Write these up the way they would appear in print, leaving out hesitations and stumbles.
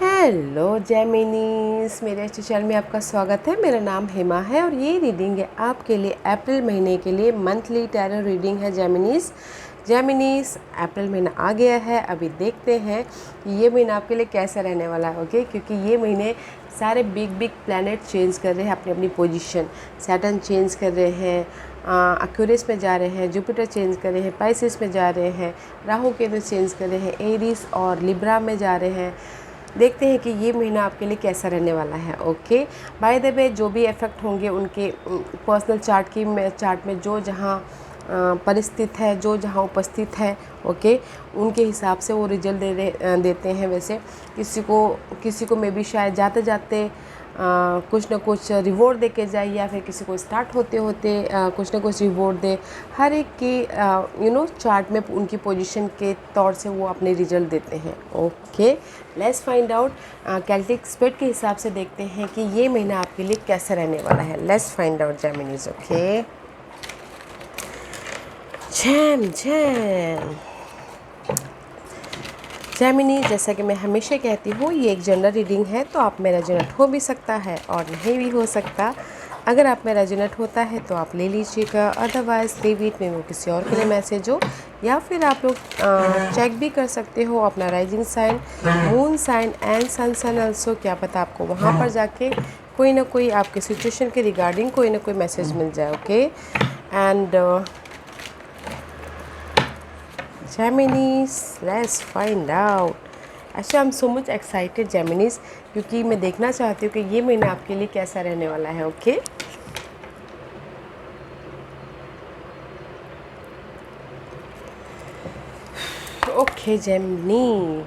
Hello जेमिनीस, मेरे अच्छे channel में आपका स्वागत है। मेरा नाम हेमा है और ये रीडिंग है आपके लिए अप्रैल महीने के लिए मंथली टैरो रीडिंग है जेमिनीस अप्रैल महीना आ गया है। अभी देखते हैं कि ये महीना आपके लिए कैसा रहने वाला है। ओके, क्योंकि ये महीने सारे बिग प्लैनेट चेंज कर रहे हैं अपनी अपनी पोजीशन। सैटर्न चेंज कर रहे हैं, एक्वेरियस में जा रहे हैं, जुपिटर चेंज कर रहे हैं, पाइसेस में जा रहे हैं, राहु केतु चेंज कर रहे हैं, एरीज और लिब्रा में जा रहे हैं। देखते हैं कि ये महीना आपके लिए कैसा रहने वाला है। ओके, बाय द वे जो भी इफ़ेक्ट होंगे उनके पर्सनल चार्ट में जो जहाँ परिस्थित है, जो जहाँ उपस्थित है, ओके, उनके हिसाब से वो रिजल्ट देते हैं। वैसे किसी को मे बी शायद जाते जाते कुछ ना कुछ रिवॉर्ड दे के जाए, या फिर किसी को स्टार्ट होते होते कुछ ना कुछ रिवॉर्ड दे। हर एक की चार्ट में उनकी पोजीशन के तौर से वो अपने रिजल्ट देते हैं। Okay, let's find out. Celtic spirit के हिसाब से देखते हैं कि ये महीना आपके लिए कैसा रहने वाला है। Let's find out Geminis. Okay, Gemini, जैसा कि मैं हमेशा कहती हूँ, ये एक जनरल रीडिंग है, तो आप में रेजोनेट हो भी सकता है और नहीं भी हो सकता। अगर आप में रेजोनेट होता है तो आप ले लीजिएगा, अदरवाइज लीव इट में वो किसी और के लिए मैसेज हो। या फिर आप लोग चेक भी कर सकते हो अपना rising sign, moon sign and sun sign also. क्या पता आपको वहाँ पर जाके कोई ना कोई आपके सिचुएशन के रिगार्डिंग कोई ना कोई मैसेज मिल जाए। Okay, and Geminis, let's find out. अच्छा, I am so much excited Geminis, क्योंकि मैं देखना चाहती हूँ कि ये महीना आपके लिए कैसा रहने वाला है। Okay, okay Gemini,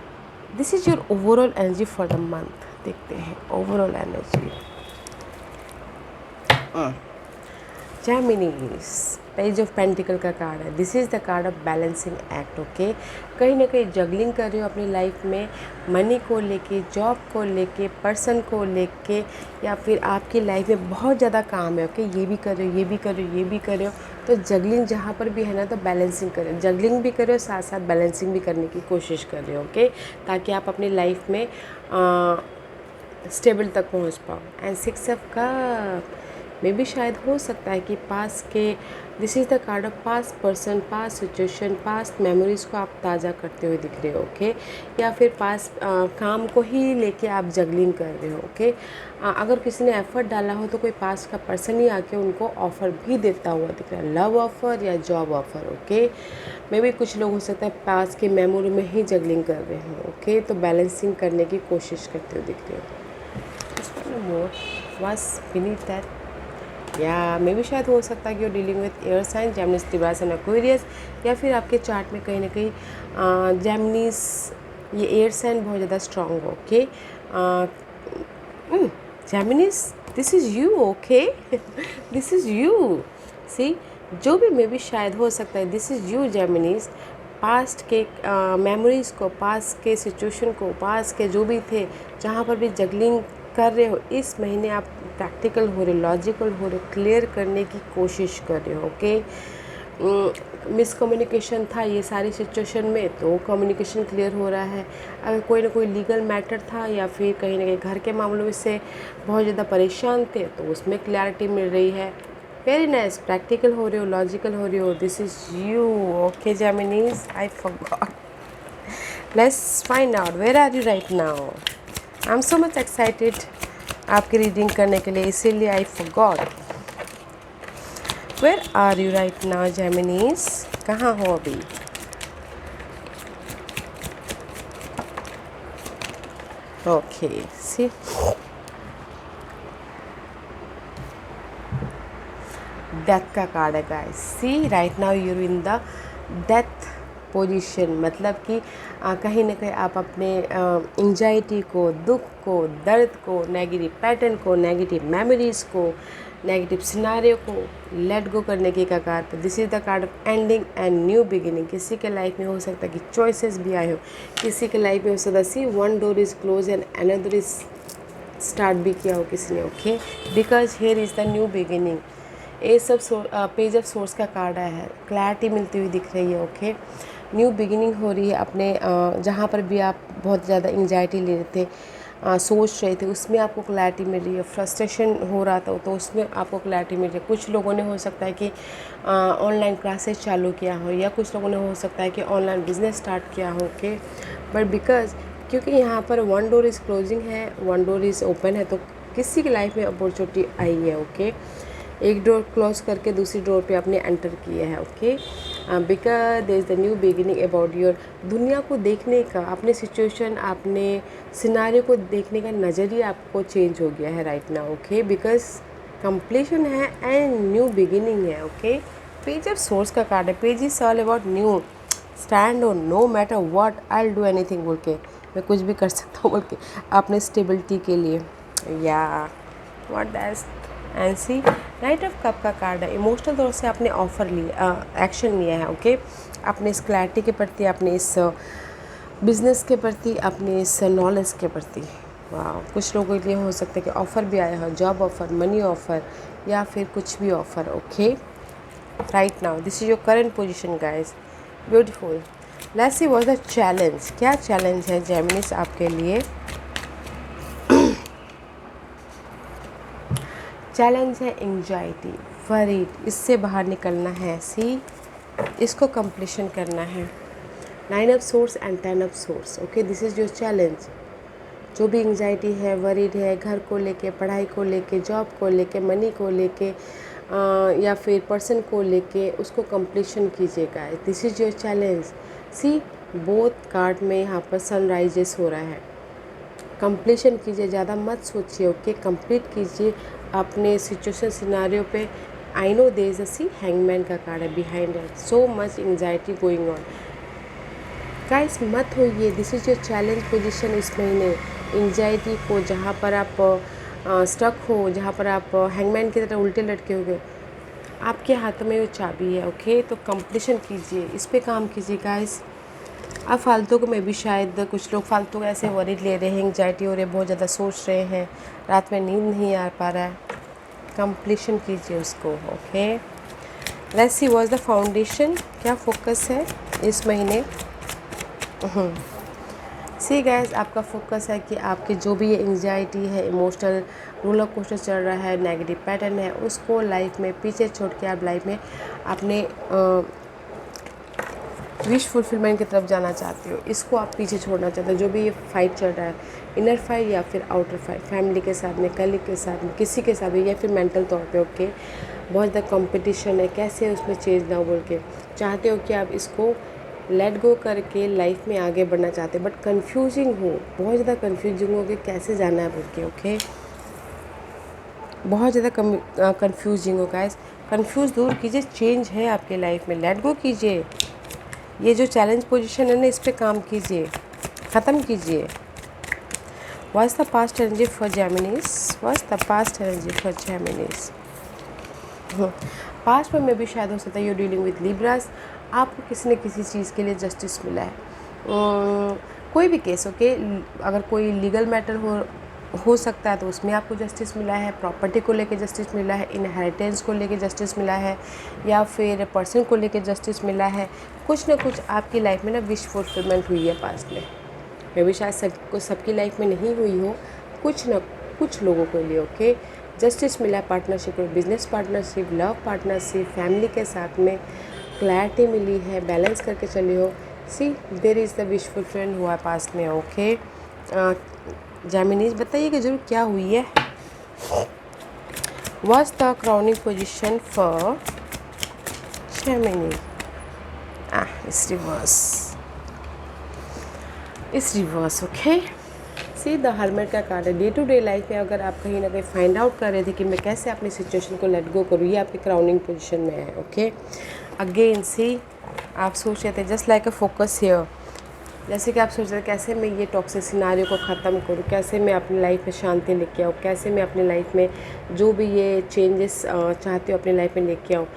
this is your overall energy for the month. देखते हैं overall energy. Geminis, page of pentacle का कार्ड है। This is the card of balancing act. Okay, कहीं ना कहीं जगलिंग कर रहे हो अपनी लाइफ में, मनी को लेके, जॉब को लेके, पर्सन को लेके, या फिर आपकी लाइफ में बहुत ज़्यादा काम है। ओके, ये भी कर रहे हो, ये भी कर रहे हो, ये भी कर रहे हो, तो जगलिंग जहाँ पर भी है ना, तो बैलेंसिंग कर रहे हो। जगलिंग भी कर रहे हो, साथ साथ बैलेंसिंग भी करने की कोशिश कर रहे हो। ओके, ताकि आप अपनी लाइफ में स्टेबल तक पहुँच पाओ। एंड सिक्स ऑफ कप में भी शायद हो सकता है कि पास के, this is the card of past person, past situation, past memories को आप ताज़ा करते हुए दिख रहे हो। ओके, या फिर पास काम को ही लेके आप जगलिंग कर रहे हो। ओके, अगर किसी ने एफर्ट डाला हो तो कोई पास का पर्सन ही आके उनको ऑफ़र भी देता हुआ दिख रहा है, लव ऑफ़र या जॉब ऑफ़र। ओके, मे भी कुछ लोग हो सकता है पास के मेमोरी में ही जगलिंग कर रहे हो। ओके, तो बैलेंसिंग करने की कोशिश करते हुए दिख रहे हो। मोर वाज बीनीथ दैट, या मे भी शायद हो सकता है कि वो dealing with air sign, Geminis, Libra and Aquarius, या फिर आपके चार्ट में कहीं ना कहीं जेमिनीज ये एयर साइन बहुत ज़्यादा स्ट्रॉन्ग हो। Okay, Geminis, this is you. Okay, this is you. See, जो भी मे भी शायद हो सकता है, this is you Geminis. Past के मेमोरीज़ को, पास्ट के सिचुएशन को, पास्ट के जो भी थे, जहाँ पर भी जगलिंग कर रहे हो, इस महीने आप प्रैक्टिकल हो रहे, लॉजिकल हो रहे, क्लियर करने की कोशिश कर रहे हो। ओके, मिसकम्युनिकेशन था ये सारी सिचुएशन में, तो कम्युनिकेशन क्लियर हो रहा है। अगर कोई ना कोई लीगल मैटर था, या फिर कहीं ना कहीं घर के मामलों से बहुत ज़्यादा परेशान थे, तो उसमें क्लैरिटी मिल रही है। वेरी नाइस, प्रैक्टिकल हो रहे हो, लॉजिकल हो रहे हो। This is you. Okay Geminis, I forgot, let's find out where are you right now. I am so much excited आपकी रीडिंग करने के लिए, इसीलिए I forgot. Where are you right now Geminis, कहाँ हो अभी? ओके, सी, डेथ का card है guys. See, right now you are in the death position, मतलब कि कहीं ना कहीं आप अपने एंजाइटी को, दुख को, दर्द को, नेगेटिव पैटर्न को, नेगेटिव मेमोरीज़ को, नेगेटिव सिनारियो को लेट गो करने की कगार पर। This is the card of ending and new beginning. किसी के लाइफ में हो सकता है कि चॉइसेस भी आए हो, किसी के लाइफ में हो सकता है see one door is close and another is start भी किया हो किसी ने। Okay, because here is the new beginning. ये सब पेज ऑफ सोर्स का कार्ड है, क्लैरिटी मिलती हुई दिख रही है। ओके, न्यू बिगिनिंग हो रही है अपने जहाँ पर भी आप बहुत ज़्यादा एंजाइटी ले रहे थे, सोच रहे थे उसमें आपको क्लैरिटी मिल रही है, फ्रस्ट्रेशन हो रहा था तो उसमें आपको क्लैरिटी मिल रही है। कुछ लोगों ने हो सकता है कि ऑनलाइन क्लासेस चालू किया हो, या कुछ लोगों ने हो सकता है कि ऑनलाइन बिजनेस स्टार्ट किया हो। ओके, बट बिकॉज क्योंकि यहाँ पर वन डोर इज़ क्लोजिंग है, वन डोर इज़ ओपन है, तो किसी की लाइफ में अपॉर्चुनिटी आई है। ओके, एक डोर क्लोज करके दूसरी डोर पे आपने एंटर किया है। Okay, because there is the new beginning about your, दुनिया को देखने का, अपने सिचुएशन, अपने सिनारियो को देखने का नज़रिया आपको चेंज हो गया है right now. Okay, because completion है एंड न्यू बिगिनिंग है। ओके, पेज ऑफ सोर्स का कार्ड है, page is all about new, stand on, no matter what I will do anything बोल के, मैं कुछ भी कर सकता हूँ बोल के, अपने स्टेबिलिटी के लिए, या what that's. And see knight of cup का कार्ड है, इमोशनल तौर से आपने ऑफर लिया, एक्शन लिया है। ओके, अपने इस क्लैरिटी के प्रति, अपने इस बिजनेस के प्रति, अपने इस नॉलेज के प्रति। वाह, कुछ लोगों के लिए हो सकता है कि ऑफ़र भी आया हो, जॉब ऑफ़र, मनी ऑफ़र, या फिर कुछ भी offer. Okay, right now this is your current position guys, beautiful. Let's see what the challenge, क्या चैलेंज है जेमिनीज आपके लिए। चैलेंज है एंजाइटी, वरीड, इससे बाहर निकलना है। सी, इसको कंप्लीशन करना है। 9 of source and 10 of swords. Okay, this is your challenge. जो भी एंजाइटी है, वरीड है, घर को लेके, पढ़ाई को लेके, जॉब को लेके, मनी को लेके, या फिर पर्सन को लेके, उसको कंप्लीशन कीजिएगा। This is your challenge. See, both card में यहाँ पर सनराइजेस हो रहा है। कंप्लीशन कीजिए, ज़्यादा मत सोचिए। ओके, कंप्लीट कीजिए अपने सिचुएशन सिनारियो पे। I know there is a see, hangman का कार्ड है behind it, so much anxiety going on. Guys मत होइए, this is your challenge position इस महीने। एंजाइटी को, जहाँ पर आप स्टक हो, जहाँ पर आप हैंगमैन की तरह उल्टे लटके हो गए, आपके हाथों में वो चाबी है। ओके, तो कंप्लीशन कीजिए, इस पे काम कीजिए गाइस। अब फालतू को में भी, शायद कुछ लोग फालतू को ऐसे वरीड ले रहे हैं, एंजाइटी हो रही है, बहुत ज़्यादा सोच रहे हैं, रात में नींद नहीं आ पा रहा है, कंप्लीशन कीजिए उसको। Okay, let's see what is the foundation, क्या फोकस है इस महीने। सी गाइस, आपका फोकस है कि आपकी जो भी ये एंजाइटी है, इमोशनल रोलर कोस्टर चल रहा है, नेगेटिव पैटर्न है, उसको लाइफ में पीछे छोड़ के आप लाइफ में अपने विश फुलफिलमेंट की तरफ जाना चाहते हो, इसको आप पीछे छोड़ना चाहते हो। जो भी ये फाइट चल रहा है, इनर फाइट या फिर आउटर फाइट, फैमिली के साथ में, कलीग के साथ में, किसी के साथ भी, या फिर मेंटल तौर पे। ओके, बहुत ज़्यादा कंपटीशन है, कैसे उसमें चेंज ना बोल के चाहते हो कि आप इसको लेट गो करके लाइफ में आगे बढ़ना चाहते हो, बट कन्फ्यूजिंग हो, बहुत ज़्यादा कन्फ्यूजिंग हो कि कैसे जाना है बोल के। ओके, बहुत ज़्यादा कन्फ्यूजिंग हो गाइस, कन्फ्यूज़ दूर कीजिए, चेंज है आपके लाइफ में, लेट गो कीजिए। ये जो चैलेंज पोजीशन है ना, इस पे काम कीजिए, ख़त्म कीजिए। What's the past energy for Geminis, what's the past energy for Geminis. Past में भी शायद हो सकता है यू डीलिंग विद लिब्रास, आपको किसी न किसी चीज़ के लिए जस्टिस मिला है। कोई भी केस हो के, अगर कोई लीगल मैटर हो सकता है तो उसमें आपको जस्टिस मिला है, प्रॉपर्टी को लेके जस्टिस मिला है, इनहेरिटेंस को लेके जस्टिस मिला है, या फिर पर्सन को लेके जस्टिस मिला है। कुछ ना कुछ आपकी लाइफ में ना विश फुलफिलमेंट हुई है पास्ट में। मे भी शायद सबकी लाइफ में नहीं हुई हो, कुछ ना कुछ लोगों के लिए। ओके, जस्टिस मिला है पार्टनरशिप में, business partnership, love partnership, family के साथ में क्लैरिटी मिली है, बैलेंस करके चली हो। See, there is the wish fulfilment हुआ है पास्ट में। ओके, जेमिनीज बताइएगा जरूर क्या हुई है। What's the crowning position for Gemini. इस reverse. Okay, see, the hermit का कार्ड है। डे टू डे लाइफ में अगर आप कहीं ना कहीं फाइंड आउट कर रहे थे कि मैं कैसे अपनी सिचुएशन को लेट गो करूँ, ये आपकी क्राउनिंग पोजीशन में है। ओके, अगेन सी, आप सोच रहे थे just like a focus here, जैसे कि आप सोच रहे थे कैसे मैं ये टॉक्सिक सिनारियो को ख़त्म करूँ, कैसे मैं अपनी लाइफ में शांति लेके आऊँ, कैसे मैं अपनी लाइफ में जो भी ये चेंजेस चाहती हूँ अपनी लाइफ में लेके आऊँ।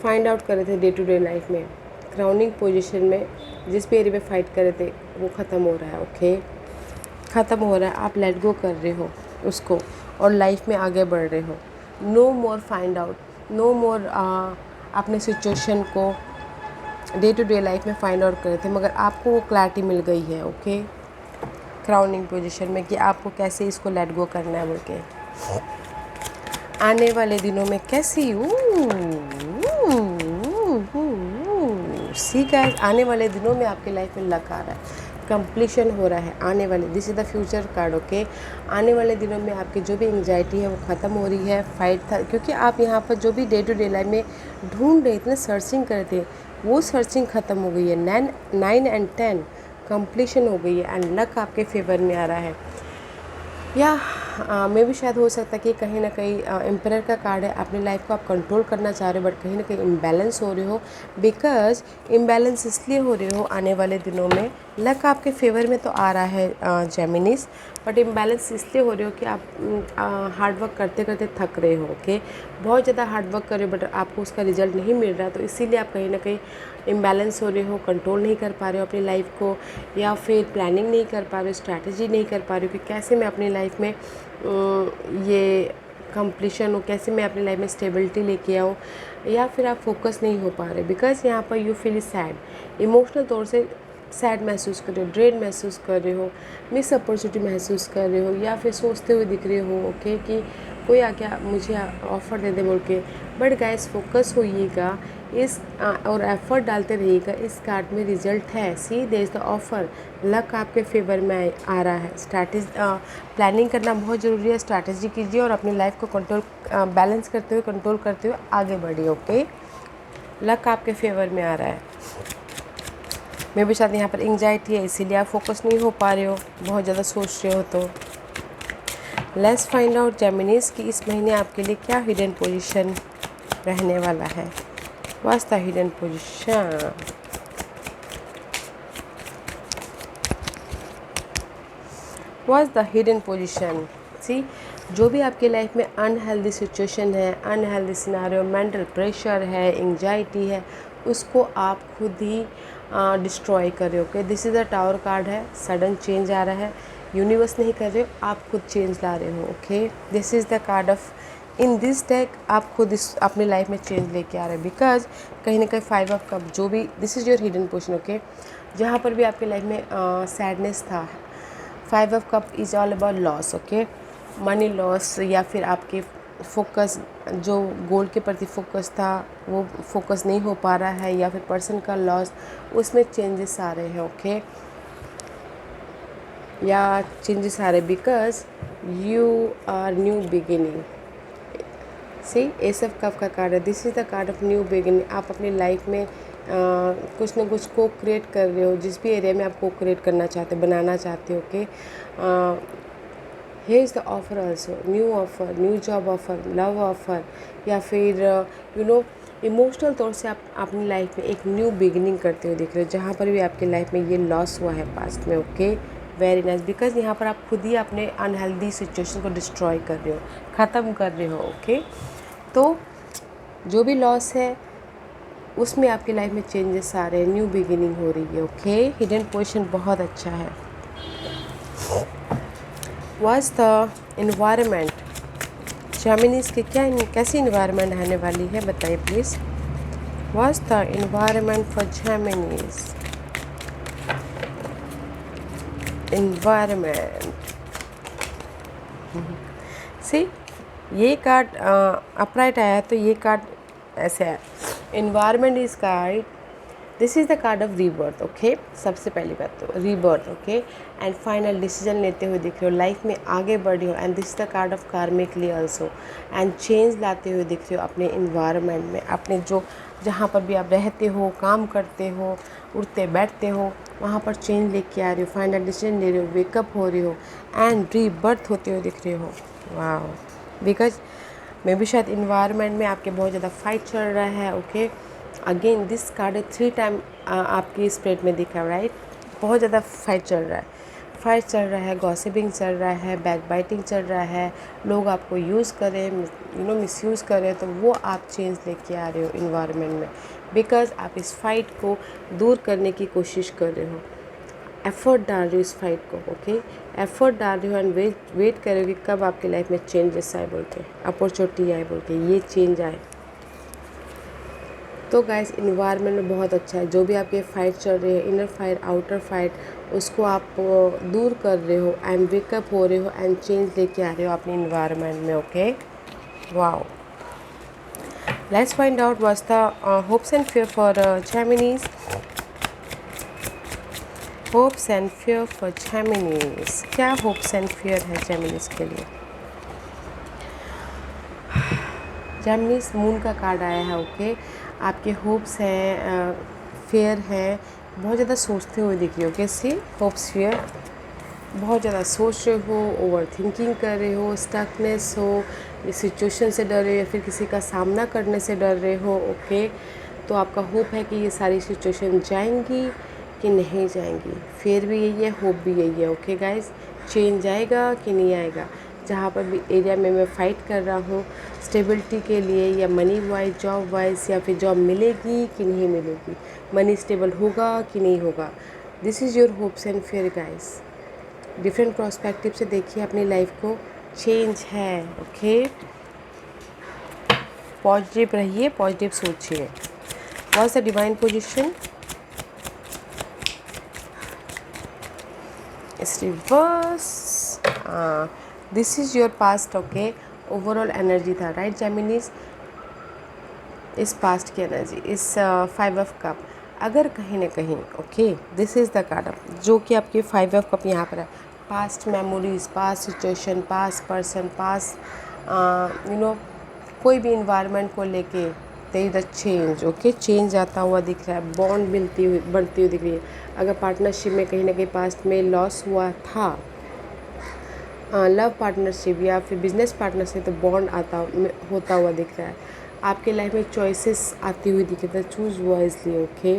फाइंड आउट कर रहे थे डे टू डे लाइफ में, क्राउनिंग पोजीशन में जिस भी एरिया में फ़ाइट कर रहे थे वो ख़त्म हो रहा है। ओके, ख़त्म हो रहा है, आप लेट गो कर रहे हो उसको और लाइफ में आगे बढ़ रहे हो। नो मोर फाइंड आउट, नो मोर अपने सिचुएशन को डे टू डे लाइफ में फाइंड आउट कर रहे थे, मगर आपको वो क्लैरिटी मिल गई है। ओके, क्राउनिंग पोजीशन में कि आपको कैसे इसको लेट गो करना है बोल के। आने वाले दिनों में कैसी सी गाइस, आने वाले दिनों में आपके लाइफ में लक आ रहा है, कंप्लीशन हो रहा है आने वाले, this is the future card. Okay, आने वाले दिनों में आपकी जो भी एंग्जाइटी है वो ख़त्म हो रही है, फाइट था, क्योंकि आप यहाँ पर जो भी डे टू डे लाइफ में ढूंढ रहे थे, सर्चिंग करते हैं, वो सर्चिंग ख़त्म हो गई है। 9 एंड 10 कंप्लीशन हो गई है एंड लक आपके फेवर में आ रहा है। या मे भी शायद हो सकता है कि कहीं ना कहीं एम्परर का कार्ड है, अपनी लाइफ को आप कंट्रोल करना चाह रहे हो बट कहीं ना कहीं इम्बैलेंस हो रहे हो। बिकॉज इम्बैलेंस इसलिए हो रहे हो आने वाले दिनों में, लक आपके फेवर में तो आ रहा है जेमिनीज, बट इम्बैलेंस इसलिए हो रहे हो कि आप हार्डवर्क करते करते थक रहे हो। ओके, बहुत ज़्यादा हार्डवर्क कर रहे हो बट आपको उसका रिजल्ट नहीं मिल रहा, तो इसीलिए आप कहीं ना कहीं इम्बैलेंस हो रहे हो, कंट्रोल नहीं कर पा रहे हो अपनी लाइफ को, या फिर प्लानिंग नहीं कर पा रहे हो, स्ट्रैटेजी नहीं कर पा रहे हो कि कैसे मैं अपनी लाइफ में ये कंप्लीशन हो, कैसे मैं अपनी लाइफ में स्टेबिलिटी लेके आऊँ, या फिर आप फोकस नहीं हो पा रहे। बिकॉज यहाँ पर यू फील सैड, इमोशनल तौर से सैड महसूस कर रहे हो, ड्रेन महसूस कर रहे हो, मिस अपॉर्चुनिटी महसूस कर रहे हो, या फिर सोचते हुए दिख रहे हो ओके कि कोई आके मुझे ऑफ़र दे दे बोल के। बट गाइस, फोकस होइएगा इस और एफर्ट डालते रहिएगा, इस कार्ड में रिजल्ट है। See there is the offer, luck आपके फेवर में आ रहा है। प्लानिंग करना बहुत ज़रूरी है, स्ट्रैटेजी कीजिए और अपनी लाइफ को कंट्रोल बैलेंस करते हुए, कंट्रोल करते हुए आगे बढ़िए। ओके, लक आपके फेवर में आ रहा है। मे भी शायद यहाँ पर एंग्जाइटी है, इसीलिए आप फोकस नहीं हो पा रहे हो, बहुत ज़्यादा सोच रहे हो। तो लेट्स फाइंड आउट जेमिनीज कि इस महीने आपके लिए क्या हिडन पोजीशन रहने वाला है। What's the hidden position? What's the hidden position? See, जो भी आपके लाइफ में अनहेल्दी सिचुएशन है, अनहेल्दी सिनारियो, मेंटल प्रेशर है, एंग्जाइटी है, उसको आप खुद ही डिस्ट्रॉय कर रहे हो। Okay, this is the tower card है, सडन चेंज आ रहा है, यूनिवर्स नहीं कर रहे हो, आप खुद चेंज ला रहे हो। Okay, this is the card of in this deck, आप खुद इस अपनी लाइफ में चेंज लेके आ रहे हैं। बिकॉज कहीं ना कहीं 5 ऑफ कप, जो भी this is your hidden position. Okay, जहाँ पर भी आपकी लाइफ में सैडनेस था, 5 of cup is all about loss. Okay, money loss, या फिर आपके फोकस, जो गोल के प्रति फोकस था वो फोकस नहीं हो पा रहा है, या फिर पर्सन का लॉस, उसमें चेंजेस आ रहे हैं। ओके, या चेंजेस आ रहे because you are new beginning. See, ace of cup का कार्ड है, this is the card of new beginning. आप अपनी लाइफ में कुछ ना कुछ को क्रिएट कर रहे हो, जिस भी एरिया में आप को क्रिएट करना चाहते हो, बनाना चाहते हो। Okay, here is the offer also, new job offer, love offer, या फिर इमोशनल तौर से आप अपनी लाइफ में एक न्यू बिगिनिंग करते हुए दिख रहे हो, जहाँ पर भी आपकी लाइफ में ये लॉस हुआ है पास्ट में। ओके, वेरी नाइस, बिकॉज यहाँ पर आप खुद ही अपने अनहेल्दी सिचुएशन को डिस्ट्रॉय कर रहे हो, ख़त्म कर रहे हो। ओके, तो जो भी लॉस है उसमें आपकी लाइफ में चेंजेस आ रहे हैं, न्यू बिगिनिंग हो रही है। ओके, हिडन पोजीशन बहुत अच्छा है। What's the environment? जेमिनीज के कैसी इन्वायरमेंट रहने वाली है, बताइए please. What's the environment for Geminis? Environment. सी, ये कार्ड अपराइट आया है, तो ये कार्ड ऐसे है, environment is called, this is the card of rebirth. Okay, सबसे पहली बात तो rebirth. Okay, and final decision लेते हुए दिख रहे हो, लाइफ में आगे बढ़े हो, and this is the card of karmically also, and change लाते हुए दिख रहे हो अपने इन्वायरमेंट में, अपने जो जहाँ पर भी आप रहते हो, काम करते हो, उठते बैठते हो, वहाँ पर चेंज लेके आ रहे हो, फाइनल डिसीजन ले रहे हो, वेकअप हो रहे हो, एंड रीबर्थ होते हुए दिख रहे हो। वाह, बिकॉज मे भी शायद इन्वायरमेंट में आपके बहुत ज़्यादा फाइट चल रहा है। Okay, again this card 3 time आपकी स्प्रेड में दिखा, राइट, बहुत ज़्यादा फाइट चल रहा है, गॉसिपिंग चल रहा है, बैक बाइटिंग चल रहा है, लोग आपको यूज़ करें, मिसयूज़ करें, तो वो आप चेंज लेके आ रहे हो इन्वायरमेंट में, बिकॉज आप इस फाइट को दूर करने की कोशिश कर रहे हो, एफर्ट डाल रहे हो इस फाइट को। ओके, एफर्ट डाल रहे हो एंड वेट करोगे कब आपकी लाइफ में चेंजेस आए बोल के, अपॉर्चुनिटी आए बोल के, ये चेंज आए। तो गाइस इन्वायरमेंट में बहुत अच्छा है। जो भी आपके फाइट चल रही है, इनर फाइट आउटर फाइट, उसको आप दूर कर रहे हो एंड वेकअप हो रहे हो एंड चेंज लेके आ रहे हो अपने इन्वायरमेंट में। Okay, wow. Let's find out what's the hopes and fear for Geminis. Hopes and fear for Geminis, क्या होप्स एंड फियर है जेमिनीज के लिए? जेमिनीज मून का कार्ड आया है। ओके, आपके होप्स हैं, फेयर है, बहुत ज़्यादा सोचते हुए दिख रही हो। ओके, सी होप्स फेयर, बहुत ज़्यादा सोच रहे हो, ओवर थिंकिंग कर रहे हो, स्टकनेस हो, इस सिचुएशन से डर रहे हो या फिर किसी का सामना करने से डर रहे हो। ओके, तो आपका होप है कि ये सारी सिचुएशन जाएंगी कि नहीं जाएंगी। फेयर भी यही है, होप भी यही है। ओके गाइज, चेंज आएगा कि नहीं आएगा। जहाँ पर भी एरिया में मैं फ़ाइट कर रहा हूँ स्टेबिलिटी के लिए, या मनी वाइज, जॉब वाइज, या फिर जॉब मिलेगी कि नहीं मिलेगी, मनी स्टेबल होगा कि नहीं होगा। This is your hopes and fair guys. Different perspective से देखिए अपनी लाइफ को, चेंज है। ओके, पॉजिटिव रहिए, पॉजिटिव सोचिए। What's the divine position? It's reverse. This is your past. Okay, overall energy था, राइट जेमिनीज? इस पास्ट की एनर्जी, इस 5 ऑफ कप, अगर कहीं ना कहीं, okay, this is the card जो कि आपके 5 ऑफ कप यहाँ पर है। Past memories, past situation, past person, past कोई भी इन्वायरमेंट को लेके there is the change. Okay, change आता हुआ दिख रहा है, बॉन्ड मिलती हुई बढ़ती हुई दिख रही है। अगर पार्टनरशिप में कहीं ना कहीं पास्ट में लॉस हुआ था, लव पार्टनरशिप या फिर बिजनेस पार्टनरशिप, तो बॉन्ड होता हुआ दिख रहा है। आपके लाइफ में चॉइसेस आती हुई दिख रही है, चूज़ वाइजली। ओके,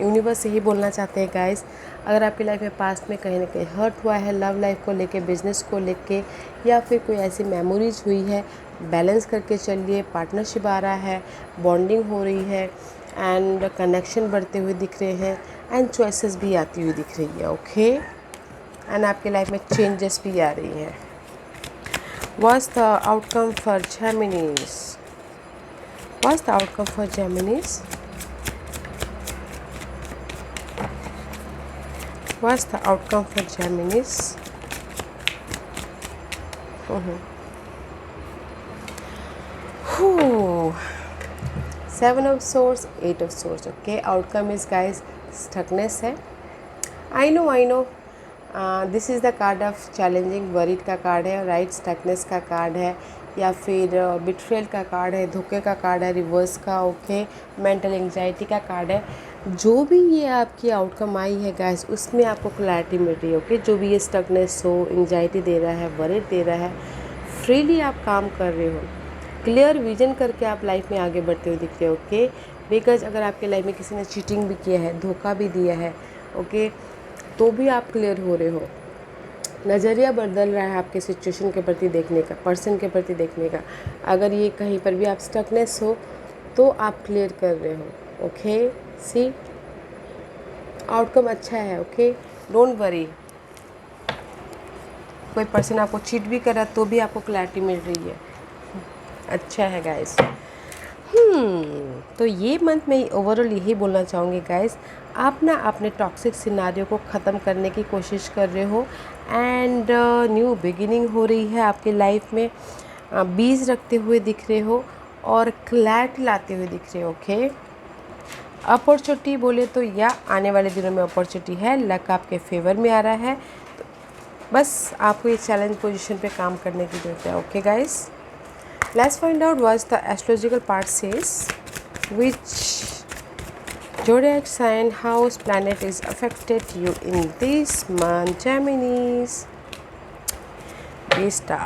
यूनिवर्स यही बोलना चाहते हैं गाइस, अगर आपकी लाइफ में पास्ट में कहीं ना कहीं हर्ट हुआ है, लव लाइफ को लेके, बिजनेस को लेके, या फिर कोई ऐसी मेमोरीज हुई है, बैलेंस करके चलिए। पार्टनरशिप आ रहा है, बॉन्डिंग हो रही है एंड कनेक्शन बढ़ते हुए दिख रहे हैं एंड चॉइसेस भी आती हुई दिख रही है। ओके, एंड आपके लाइफ में चेंजेस भी आ रही हैं। What's the outcome for Geminis? What's the outcome for Geminis? What's the outcome for Geminis? Seven of swords, 8 of swords. Okay, outcome is guys stuckness है। I know this is the card of challenging, worried का card है, right? Stuckness का card है, या फिर betrayal का card है, धोखे का कार्ड है, रिवर्स का। ओके, मेंटल एंजाइटी का कार्ड है। जो भी ये आपकी आउटकम आई है गाइस, उसमें आपको क्लैरिटी मिल रही है। ओके, जो भी ये स्टकनेस हो, एंजाइटी दे रहा है, वरीड दे रहा है, फ्रीली आप काम कर रहे हो, क्लियर विजन करके आप लाइफ में आगे बढ़ते हुए दिख रहे हो। ओके, बिकॉज अगर आपके लाइफ में किसी ने चीटिंग भी किया है, धोखा भी दिया है, ओके, तो भी आप क्लियर हो रहे हो। नज़रिया बदल रहा है आपके सिचुएशन के प्रति देखने का, पर्सन के प्रति देखने का। अगर ये कहीं पर भी आप स्टकनेस हो तो आप क्लियर कर रहे हो। ओके, सी आउटकम अच्छा है। Okay, don't worry. कोई पर्सन आपको चीट भी कर रहा है तो भी आपको क्लैरिटी मिल रही है, अच्छा है गाइस। तो ये मंथ में ओवरऑल यही बोलना चाहूँगी गाइस, आप ना अपने टॉक्सिक सिनारियो को ख़त्म करने की कोशिश कर रहे हो एंड न्यू बिगिनिंग हो रही है आपके लाइफ में। बीज रखते हुए दिख रहे हो और क्लैरिटी लाते हुए दिख रहे हो। ओके, अपॉर्चुनिटी बोले तो या आने वाले दिनों में अपॉर्चुनिटी है, लक आपके फेवर में आ रहा है, तो बस आपको ये चैलेंज पोजीशन पे काम करने की ज़रूरत है। Okay guys, let's find out what the astrological part says, which zodiac sign, house, planet is affected you in this month. Geminis. Vista.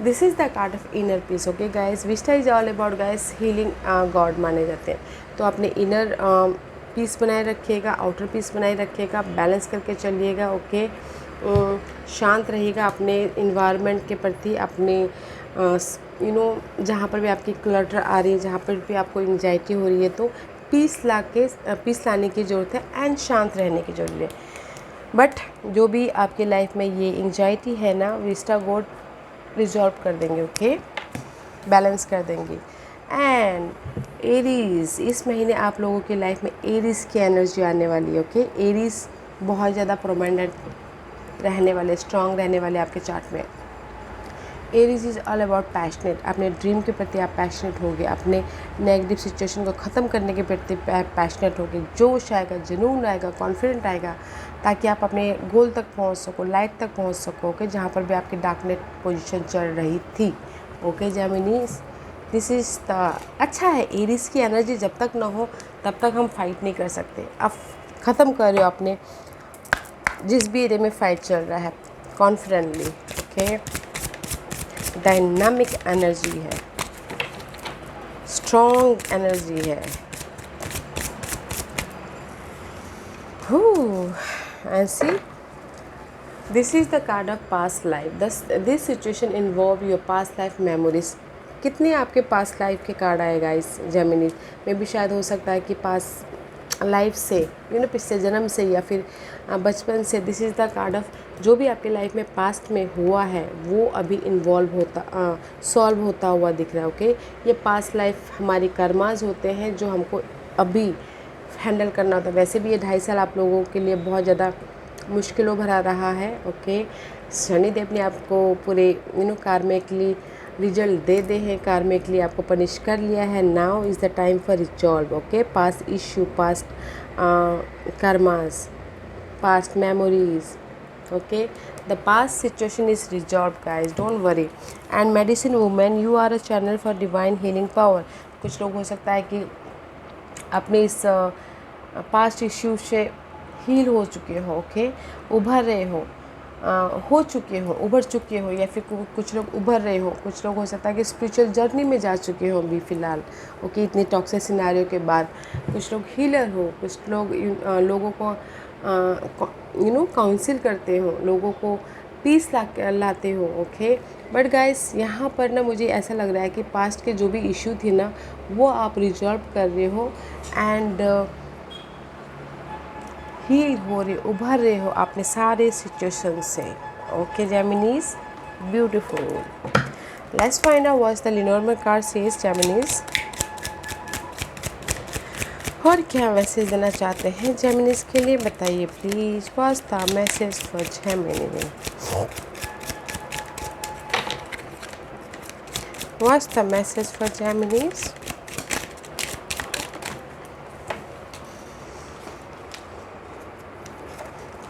This is the card of inner peace. Okay guys, Vista is all about guys healing god माने जाते हैं। तो अपने inner piece बनाए रखिएगा, outer piece बनाए रखिएगा, balance करके चलिएगा। ओके, शांत रहिएगा अपने इन्वायरमेंट के प्रति, अपने जहाँ पर भी आपकी क्लटर आ रही है, जहाँ पर भी आपको एंजाइटी हो रही है, तो पीस लाने की ज़रूरत है एंड शांत रहने की ज़रूरत है। बट जो भी आपके लाइफ में ये एंजाइटी है ना, विस्टा गॉड रिजॉल्व कर देंगे। ओके, बैलेंस कर देंगे एंड एरीज, इस महीने आप लोगों की लाइफ में एरीज की एनर्जी आने वाली है। ओके, एरीज बहुत ज़्यादा प्रोमिनेंट रहने वाले, स्ट्रॉन्ग रहने वाले आपके चार्ट में। Aries is all about passionate, अपने ड्रीम के प्रति आप पैशनेट होगे, अपने नेगेटिव सिचुएशन को ख़त्म करने के प्रति पैशनेट होगे, जोश आएगा, जुनून आएगा, कॉन्फिडेंट आएगा, ताकि आप अपने गोल तक पहुंच सको, लाइट तक पहुंच सको। ओके, जहां पर भी आपकी डार्कनेट पोजीशन चल रही थी। Okay Geminis, this is the अच्छा है। एरीज की एनर्जी जब तक ना हो तब तक हम फाइट नहीं कर सकते। आप ख़त्म कर रहे हो अपने जिस भी एरिया में फाइट चल रहा है कॉन्फिडेंटली। ओके, डायनामिक एनर्जी है, स्ट्रॉन्ग एनर्जी है। And see, this is the card of past life. This situation involve your past life memories. कितने आपके पास्ट लाइफ के कार्ड आएगा इस जेमिनी में भी? शायद हो सकता है कि पास्ट लाइफ से पिछले जन्म से या फिर बचपन से। This is the card of जो भी आपके लाइफ में पास्ट में हुआ है वो अभी सॉल्व होता हुआ दिख रहा है। ओके, ये पास्ट लाइफ हमारी कर्माज होते हैं जो हमको अभी हैंडल करना होता है। वैसे भी ये 2.5 साल आप लोगों के लिए बहुत ज़्यादा मुश्किलों भरा रहा है। ओके, शनिदेव ने आपको पूरे कार्मिकली रिजल्ट दे दे हैं, कार्मिकली आपको पनिश कर लिया है। Now is the time for resolve. Okay, past issue, past karmas, past memories. Okay, the past situation is resolve guys, don't worry. And medicine women, you are a channel for divine healing power. कुछ लोग हो सकता है कि अपने इस past issue से heal हो चुके हो। ओके, उभर रहे हो, हो चुके हो, उभर चुके हो, या फिर कुछ लोग उभर रहे हो। कुछ लोग हो सकता है कि स्पिरिचुअल जर्नी में जा चुके हो अभी फ़िलहाल। ओके, इतनी टॉक्सिक सिनेरियो के बाद कुछ लोग हीलर हो, कुछ लोग लोगों को काउंसिल करते हो, लोगों को पीस लाते हो। ओके, बट गाइस यहाँ पर ना मुझे ऐसा लग रहा है कि पास्ट के जो भी इशू थे ना वो आप रिजॉल्व कर रहे हो एंड हील हो रहे, उभर रहे हो अपने सारे सिचुएशन से। Okay Geminis, beautiful. Let's find out what's the Lenormand card says Geminis, और क्या मैसेज देना चाहते हैं जेमिनीज के लिए, बताइए please. What's the message for Gemini, what's the message for Geminis.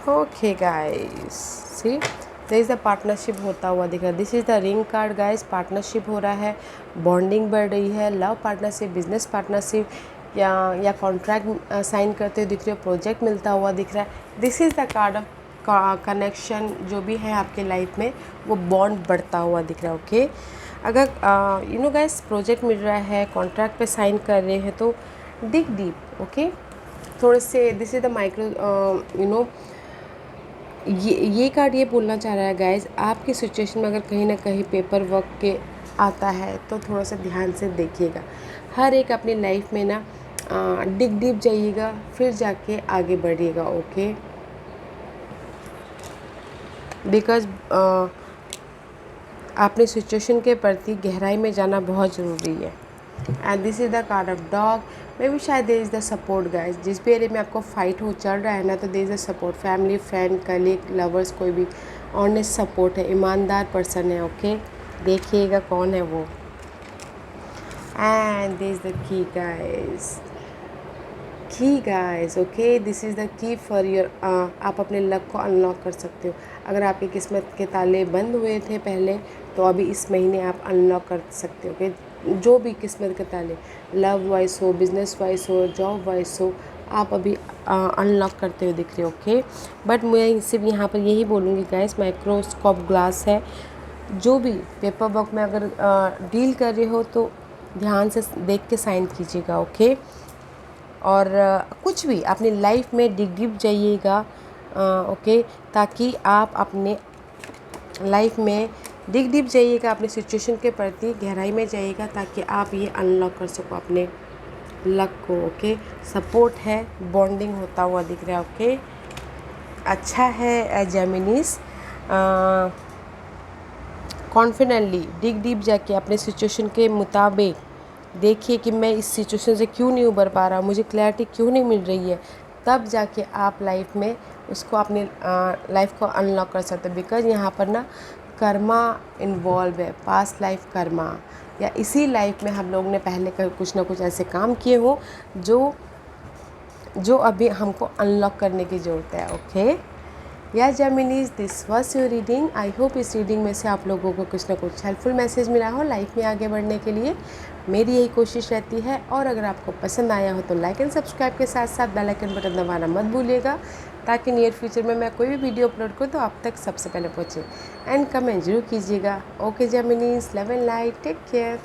Okay guys, see this is the partnership होता हुआ दिख रहा है। This is the ring card guys, partnership हो रहा है, बॉन्डिंग बढ़ रही है, लव पार्टनरशिप, बिजनेस पार्टनरशिप, या कॉन्ट्रैक्ट साइन करते हुए दिख रहे हो, प्रोजेक्ट मिलता हुआ दिख रहा है। This is the card of connection, जो भी है आपके लाइफ में वो बॉन्ड बढ़ता हुआ दिख रहा है। ओके, अगर गाइस प्रोजेक्ट मिल रहा है, कॉन्ट्रैक्ट पे साइन कर रहे हैं तो डिग डीप। ओके, थोड़े से, दिस इज़ द माइक्रो ये कार्ड ये बोलना चाह रहा है गाइज, आपकी सिचुएशन में अगर कहीं ना कहीं पेपर वर्क के आता है तो थोड़ा सा ध्यान से देखिएगा। हर एक अपनी लाइफ में ना डिग डीप जाइएगा, फिर जाके आगे बढ़िएगा। ओके, बिकॉज अपनी सिचुएशन के प्रति गहराई में जाना बहुत ज़रूरी है। And this is the card of dog. Maybe शायद there is the support guys, जिस भी एरिया में आपको फाइट हो चल रहा है ना, तो there is the support, family, friend, colleague, lovers, कोई भी ऑनेस्ट सपोर्ट है, ईमानदार पर्सन है। ओके, देखिएगा कौन है वो। And this is the key guys. Okay, this is the key for your, आप अपने लक को अनलॉक कर सकते हो। अगर आपकी किस्मत के ताले बंद हुए थे पहले, तो अभी इस महीने आप अनलॉक कर सकते हो। ओके, जो भी किस्मत के ताले, लव वाइज हो, बिजनेस वाइज हो, जॉब वाइज हो, आप अभी अनलॉक करते हुए दिख रहे हो। ओके, बट मैं सिर्फ यहाँ पर यही बोलूँगी गाइस, माइक्रोस्कोप ग्लास है, जो भी पेपर वर्क में अगर डील कर रहे हो तो ध्यान से देख के साइन कीजिएगा। ओके, और कुछ भी अपनी लाइफ में डिप जाइएगा। ओके, ताकि आप अपने लाइफ में डिप जाइएगा, अपने सिचुएशन के प्रति गहराई में जाइएगा, ताकि आप ये अनलॉक कर सको अपने लक को। ओके, सपोर्ट है, बॉन्डिंग होता हुआ दिख रहा है। ओके, अच्छा है जेमिनीज, कॉन्फिडेंटली डिग डीप जाके अपने सिचुएशन के मुताबिक देखिए कि मैं इस सिचुएशन से क्यों नहीं उबर पा रहा, मुझे क्लैरिटी क्यों नहीं मिल रही है, तब जाके आप लाइफ में उसको अपनी लाइफ को अनलॉक कर सकते हो। बिकॉज यहाँ पर ना कर्मा इन्वॉल्व है, पास्ट लाइफ कर्मा, या इसी लाइफ में हम लोग ने पहले कुछ ना कुछ ऐसे काम किए हो जो अभी हमको अनलॉक करने की ज़रूरत है। ओके या Geminis, this was your reading. I hope इस रीडिंग में से आप लोगों को कुछ ना कुछ हेल्पफुल मैसेज मिला हो लाइफ में आगे बढ़ने के लिए। मेरी यही कोशिश रहती है। और अगर आपको पसंद आया हो तो लाइक एंड सब्सक्राइब के साथ साथ बेल आइकन बटन दबाना मत भूलिएगा, ताकि नियर फ्यूचर में मैं कोई भी वीडियो अपलोड करूँ तो आप तक सबसे पहले पहुँचे। एंड कमेंट जरूर कीजिएगा। Okay Geminis, love and light, take care.